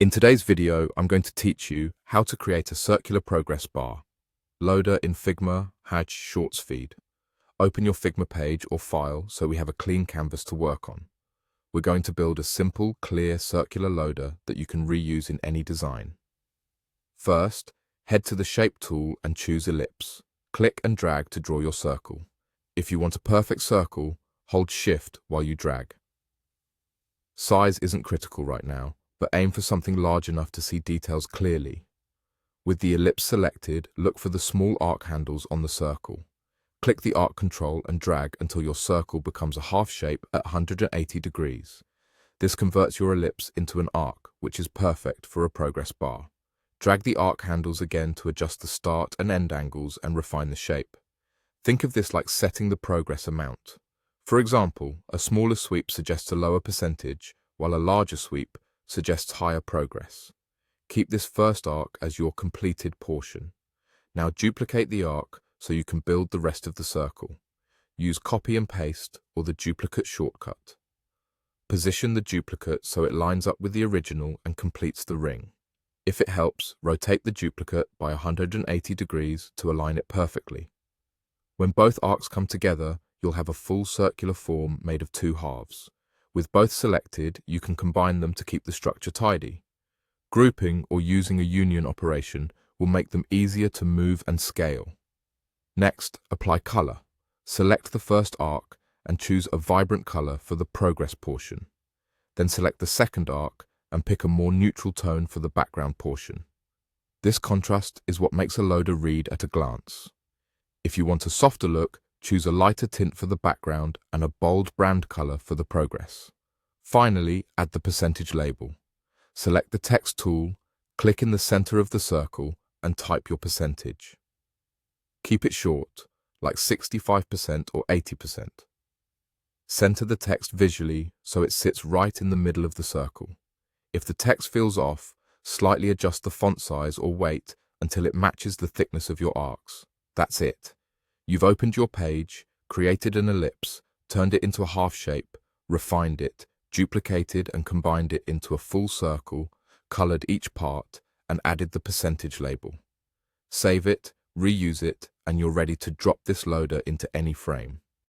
In today's video, I'm going to teach you how to create a circular progress bar. Loader in Figma, Hatch Shorts feed. Open your Figma page or file so we have a clean canvas to work on. We're going to build a simple, clear circular loader that you can reuse in any design. First, head to the Shape tool and choose Ellipse. Click and drag to draw your circle. If you want a perfect circle, hold Shift while you drag. Size isn't critical right now, but aim for something large enough to see details clearly. With the ellipse selected, look for the small arc handles on the circle. Click the arc control and drag until your circle becomes a half shape at 180 degrees. This converts your ellipse into an arc, which is perfect for a progress bar. Drag the arc handles again to adjust the start and end angles and refine the shape. Think of this like setting the progress amount. For example, a smaller sweep suggests a lower percentage, while a larger sweep suggests higher progress. Keep this first arc as your completed portion. Now duplicate the arc so you can build the rest of the circle. Use copy and paste or the duplicate shortcut. Position the duplicate so it lines up with the original and completes the ring. If it helps, rotate the duplicate by 180 degrees to align it perfectly. When both arcs come together, you'll have a full circular form made of two halves. With both selected, you can combine them to keep the structure tidy. Grouping or using a union operation will make them easier to move and scale. Next, apply color. Select the first arc and choose a vibrant color for the progress portion. Then select the second arc and pick a more neutral tone for the background portion. This contrast is what makes a loader read at a glance. If you want a softer look, choose a lighter tint for the background and a bold brand color for the progress. Finally, add the percentage label. Select the text tool, click in the center of the circle, and type your percentage. Keep it short, like 65% or 80%. Center the text visually so it sits right in the middle of the circle. If the text feels off, slightly adjust the font size or weight until it matches the thickness of your arcs. That's it. You've opened your page, created an ellipse, turned it into a half shape, refined it, duplicated and combined it into a full circle, colored each part, and added the percentage label. Save it, reuse it, and you're ready to drop this loader into any frame.